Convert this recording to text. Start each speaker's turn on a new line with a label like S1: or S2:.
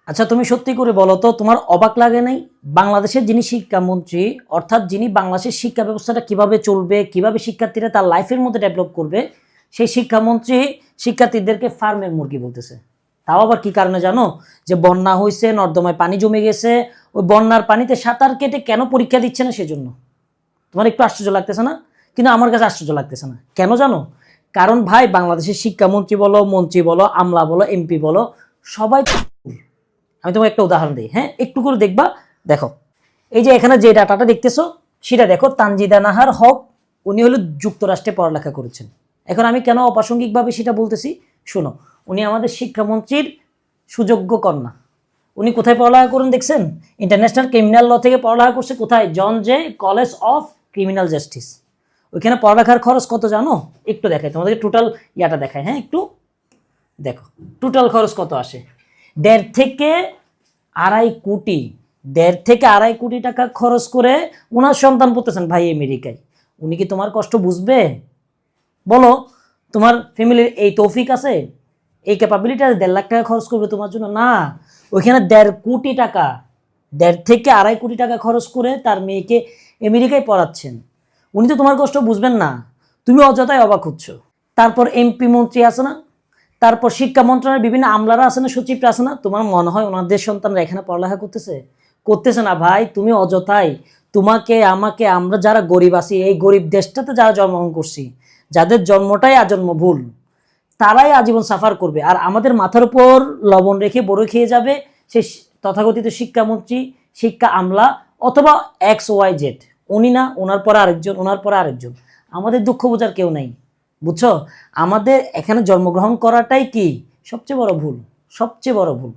S1: আচ্ছা তুমি সত্যি করে বলো তো, তোমার অবাক লাগে নাই? বাংলাদেশের যিনি শিক্ষামন্ত্রী, অর্থাৎ যিনি বাংলাদেশের শিক্ষা ব্যবস্থাটা কিভাবে চলবে, কিভাবে শিক্ষার্থীরা তার লাইফের মধ্যে ডেভেলপ করবে, সেই শিক্ষামন্ত্রী শিক্ষার্থীদেরকে ফার্মের মুরগি বলতেছে। তাও আবার কি কারণে জানো? যে বন্যা হয়েছে, নর্দমায় পানি জমে গেছে, ওই বন্যার পানিতে সাঁতার কেটে কেন পরীক্ষা দিচ্ছে না সেজন্য। তোমার একটু আশ্চর্য লাগতেছে না? কিন্তু আমার কাছে আশ্চর্য লাগতেছে না। কেন জানো? কারণ ভাই, বাংলাদেশের শিক্ষামন্ত্রী বলো, মন্ত্রী বলো, আমলা বলো, এমপি বলো, সবাই। আমি তোমাকে একটা উদাহরণ দিই, হ্যাঁ, একটু করে দেখবা। দেখো, এই যে এখানে যে ডাটাটা দেখতেছো, সেটা দেখো, তানজিদা নাহার হক, উনি হলো যুক্তরাষ্ট্রে পড়ালেখা করেছেন। এখন আমি কেন অপ্রাসঙ্গিকভাবে সেটা বলতেছি শোনো। উনি আমাদের শিক্ষামন্ত্রীর সুযোগ্য কন্যা। উনি কোথায় পড়ালেখা করেন দেখছেন? ইন্টারন্যাশনাল ক্রিমিনাল ল থেকে পড়ালেখা করছে। কোথায়? John Jay college of criminal justice. ওইখানে পড়ালেখার খরচ কত জানো? একটু দেখাই তোমাদেরকে, টোটাল ইয়াটা দেখায়, হ্যাঁ একটু দেখো টোটাল খরচ কত আসে। দেড় থেকে আড়াই কোটি, 1.5 থেকে 2.5 কোটি টাকা খরচ করে ওনার সন্তান পড়তেছেন ভাই আমেরিকায়। উনি কি তোমার কষ্ট বুঝবে? বলো, তোমার ফ্যামিলির এই তৌফিক আছে, এই ক্যাপাবিলিটি আছে 1.5 লাখ টাকা খরচ করবে তোমার জন্য? না, ওইখানে 1.5 কোটি টাকা, 1.5 থেকে 2.5 কোটি টাকা খরচ করে তার মেয়েকে আমেরিকায় পড়াচ্ছেন। উনি তো তোমার কষ্ট বুঝবেন না, তুমি অযথাই অবাক হচ্ছ। তারপর এমপি মন্ত্রী আছে না, তারপর শিক্ষা মন্ত্রণালয়ের বিভিন্ন আমলারা আছে না, সচিবরা আছে না, তোমার মনে হয় ওনাদের সন্তানরা এখানে পড়ালেখা করতেছে? করতেছে না ভাই, তুমি অযথাই। তোমাকে আমাকে, আমরা যারা গরিব আছি, এই গরিব দেশটাতে যারা জন্মগ্রহণ করছি, যাদের জন্মটাই আজন্ম ভুল, তারাই আজীবন সাফার করবে। আর আমাদের মাথার উপর লবণ রেখে বড় খেয়ে যাবে সেই তথাকথিত শিক্ষামন্ত্রী, শিক্ষা আমলা, অথবা XYZ। উনি না, ওনার পরে আরেকজন, ওনার পরে আরেকজন। আমাদের দুঃখ বোঝার কেউ নাই, বুঝছো? আমাদের এখানে জন্মগ্রহণ করাটাই কি সবচেয়ে বড় ভুল, সবচেয়ে বড় ভুল।